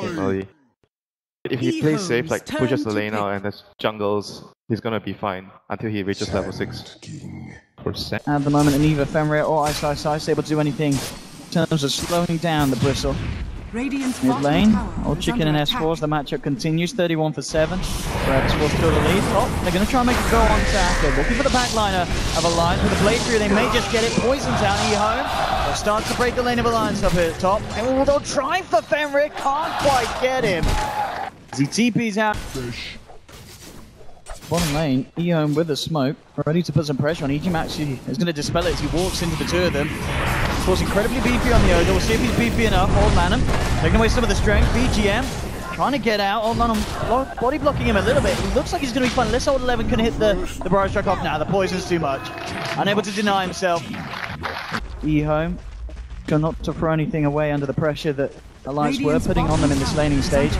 game early. If he plays safe, like pushes the lane out and there's jungles, he's gonna be fine until he reaches level 6. At the moment, neither Fenrir or iceiceice able to do anything in terms of slowing down the Bristle. Mid lane, oldchicken and S4 as the matchup continues, 31 for 7. S4 still the lead. Oh, they're going to try and make a go on Akke. Looking for the backliner of Alliance with a blade through. They may just get it. Poisons out EHOME. They'll start to break the lane of Alliance up here at the top. And they'll try for Fenrir. Can't quite get him. As he TP's out. Bottom lane, EHOME with the smoke, ready to put some pressure on. Actually is going to dispel it as he walks into the two of them. Of course, incredibly beefy on the Ogre. We'll see if he's beefy enough. Old Lanm taking away some of the strength. BGM trying to get out. Old Lanm body blocking him a little bit. It looks like he's going to be fine unless Old 11 can hit the barrage strike off. Now the poison's too much. Unable to deny himself. EHOME trying not to throw anything away under the pressure that Alliance were putting on them in this laning stage.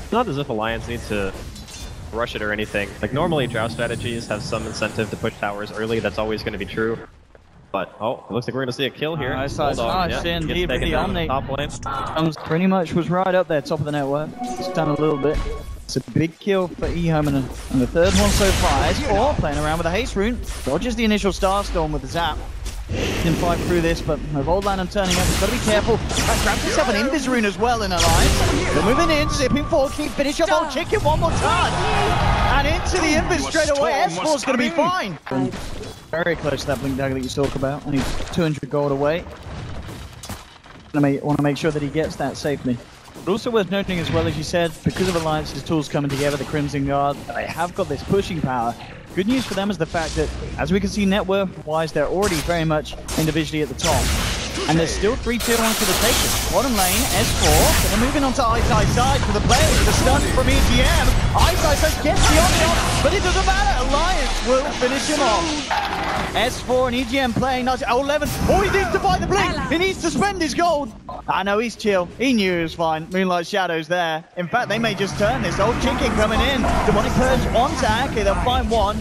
It's not as if Alliance needs to rush it or anything. Like normally drought strategies have some incentive to push towers early, that's always going to be true. But it looks like we're going to see a kill here. Indeed, the Omni. Pretty much was right up there, top of the network. Just done a little bit. It's a big kill for EHOME and the third one so far. S4 playing around with a haste rune. Dodges the initial Starstorm with the zap. Can fight through this, but with Old Lanm turning up, he's got to be careful. Grabs himself an Invis rune as well in Alliance. They're moving in, zipping forward, keep finish off oldchicken one more time. And into the Invis straight away. S4's going to be fine. Very close to that blink dagger that you talk about. Only 200 gold away. Want to make sure that he gets that safely. But also worth noting as well, as you said, because of Alliance's tools coming together, the Crimson Guard, they have got this pushing power. Good news for them is the fact that, as we can see net worth-wise, they're already very much individually at the top. And there's still 3 tier 1s for the taking. Bottom lane, S4, they're moving on to iceiceice for the play with a stun from EGM. iceiceice gets the Omni off, but it doesn't matter. Alliance will finish him off. S4 and EGM playing nice. Old 11, all he needs to buy the blink. He needs to spend his gold. I know he's chill. He knew he was fine. Moonlight Shadow's there. In fact, they may just turn this. Oldchicken coming in. Demonic Purge onto Akke. They'll find one.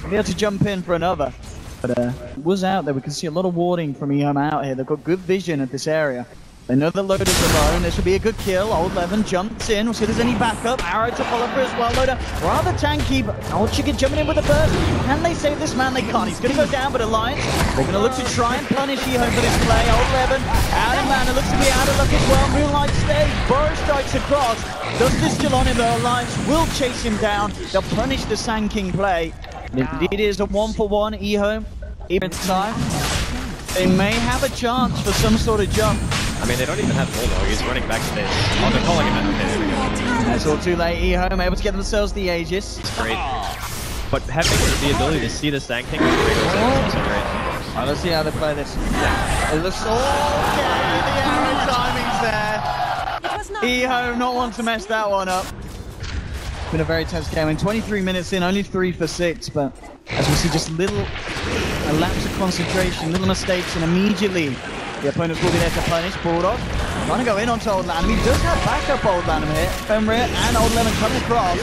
They'll be able to jump in for another. But was out there. We can see a lot of warding from EHOME out here. They've got good vision of this area. They know the Loda's alone. This will be a good kill. Old 11 jumps in. We'll see if there's any backup. Arrow to follow for as well. Loda rather tanky, but oldchicken jumping in with a burst. Can they save this man? They can't. He's going to go down, but Alliance, they're going to look to try and punish EHOME for this play. Old 11 out of mana. Looks to be out of luck as well. Moonlight stays. Burrow strikes across. Does this still on him though? Alliance will chase him down. They'll punish the Sand King play. Indeed, it is a 1-for-1 EHOME. Even time, they may have a chance for some sort of jump. I mean, they don't even have Bulldog, he's running backstage. Oh, they're calling him in. Okay, there we go. That's all too late. EHOME able to get themselves the Aegis. It's great. But having the ability to see the Sand King is also great. Alright, let's see how they play this. It looks okay. The arrow timing's there. EHOME not want to mess that one up. It's been a very tense game. In 23 minutes in, only 3 for 6, but as we see just a lapse of concentration, little mistakes, and immediately the opponents will be there to punish. Bulldog trying to go in onto Old Lanm. He does have backup Old Lanm here. Fenrir and Old 11 coming across.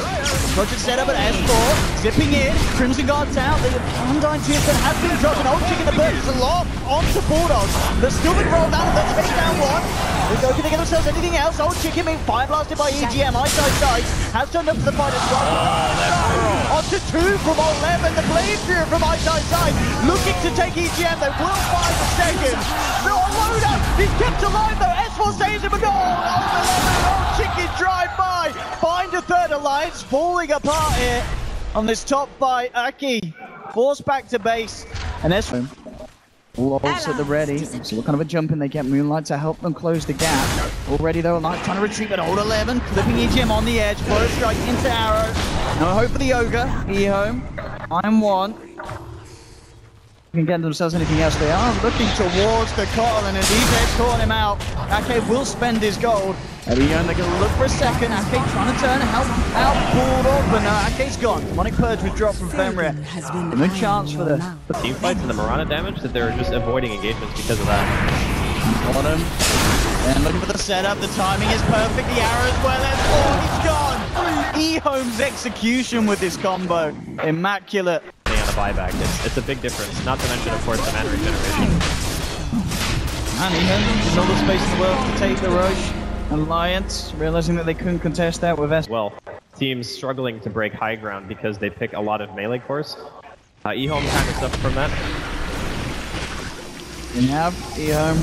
Project set up at S4, zipping in. Crimson Guard's out. The Undying Tearstone has been dropped, and oldchicken the bird is locked onto Bulldog. They're still been rolled down, and they'll take down one. Can they get themselves anything else? Oldchicken being fire blasted by EGM. iceiceice has turned up to the fight as well. Onto 2 from Old 11. The blade through from iceiceice. Looking to take EGM. They will find the second. Loda, he's kept alive though. S4 saves him, but no! Oldchicken drive by. Find a third. Alliance falling apart here on this top fight. Akke forced back to base. And S4 all ults at the ready. So what kind of a jump in they get? Moonlight to help them close the gap. Already though, Alliance trying to retreat, but Old 11 clipping EGM on the edge. Blow strike into Arrow. No hope for the Ogre. EHOME. I'm one. Can get themselves anything else. They are looking towards the Cottle, and indeed they've caught him out. Akke will spend his gold. There we go, and they're going to look for a second. Akke trying to turn and help out Bulldog, but no, Akke's gone. Demonic Purge was dropped from Fenrir. No chance for the team fights and the Mirana damage that they're just avoiding engagements because of that. Got him. And looking for the setup. The timing is perfect. The arrow as well. He's gone. EHOME's execution with this combo. Immaculate. On a buyback, it's a big difference. Not to mention, of course, the mana regeneration. And EHOME in all the space in the world to take the Roche. Alliance, realizing that they couldn't contest that with S. Well, teams struggling to break high ground because they pick a lot of melee cores. EHOME kind of suffered from that. You have EHOME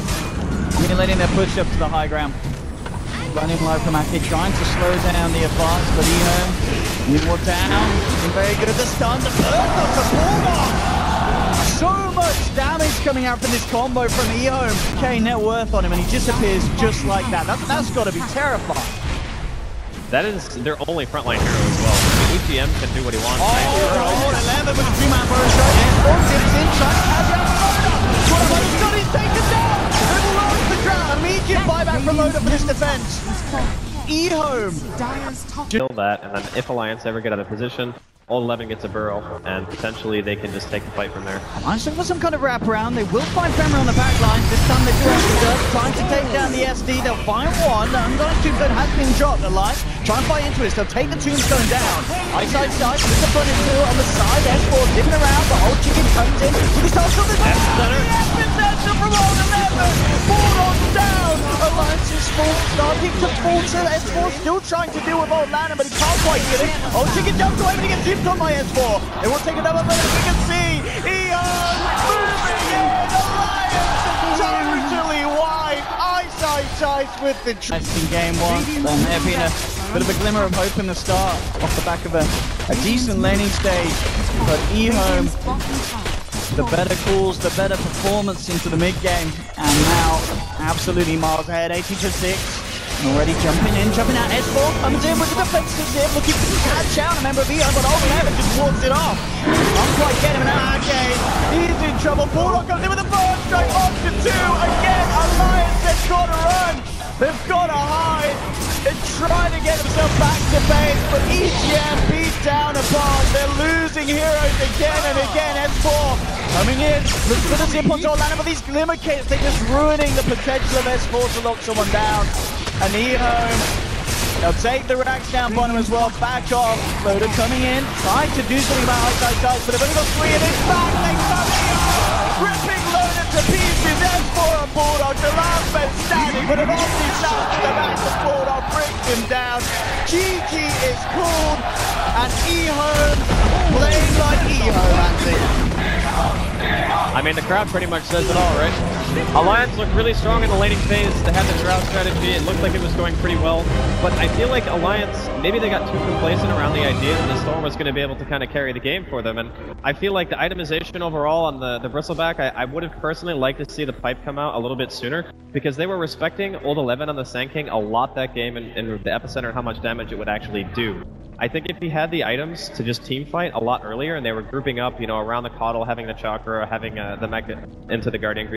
emulating their push up to the high ground. Running low from Akke, trying to slow down the advance, but EHOME, you were down. Looking very good at the stun. The burst of the Bulldog! So much damage coming out from this combo from EHOME. Okay, net worth on him, and he disappears just like that. That's got to be terrifying. That is their only frontline hero as well. The EGM can do what he wants. Lanm with a 2-man burst shot. Dips in, trying to catch out Loda. Loda's got his taken down. Little low off the ground. Immediate buyback from Loda for this defense. EHOME. Kill that, and then if Alliance ever get out of position, Old 11 gets a burrow, and potentially they can just take the fight from there. Alliance looking for some kind of wraparound. They will find Femmer on the back line. This time they do have the dirt, trying to take down the SD. They'll find one. The Undone Tombstone has been dropped. Alliance try and fight into it. They'll take the Tombstone down. iceiceice with the front and two on the side. S4 dipping around, but oldchicken comes in. With his tail the F-Center from Old 11. Bulldog down. Alliance is starting to falter. S4 still trying to deal with Old Lanm, but he can't quite get it. Oldchicken jumps away, but he gets hit on my S4. It will take another minute. We can see EHOME moving in. Alliance totally wide. iceiceice with the in game one. There may have been a bit of a glimmer of hope in the start off the back of a decent laning stage, but EHOME, the better calls, the better performance into the mid game, and now absolutely miles ahead. 80-6. Already jumping out. S4 comes in with the defensive zip, looking to catch out a member of EHOME, but Old 11 just walks it off. Can't quite get him, and Akke, he's in trouble. Bulldog comes in with a burst straight on to 2. Again, Alliance, they've got to run. They've got to hide. They're trying to get themselves back to base, but EGM beat down upon. They're losing heroes again and again. S4 coming in, looking for the zip onto Lanm, but these glimmer kits, they're just ruining the potential of S4 to lock someone down. And EHOME, they'll take the racks down bottom as well, back off. Loda coming in, trying to do something about iceiceice, but they've only got 3 in his back. They come EHOME, ripping Loda to pieces. S4 and Bulldog, the last man standing, but an obvious shot to the back of Bulldog brings him down. GG is called, and EHOME playing like EHOME, Andy. I mean, the crowd pretty much says it all, right? Alliance looked really strong in the laning phase. They had the drought strategy. It looked like it was going pretty well. But I feel like Alliance, maybe they got too complacent around the idea that the Storm was going to be able to kind of carry the game for them. And I feel like the itemization overall on the Bristleback, I would have personally liked to see the pipe come out a little bit sooner, because they were respecting Old 11 on the Sand King a lot that game in the epicenter and how much damage it would actually do. I think if he had the items to just team fight a lot earlier and they were grouping up, you know, around the Coddle, having the Chakra, having the Mech into the Guardian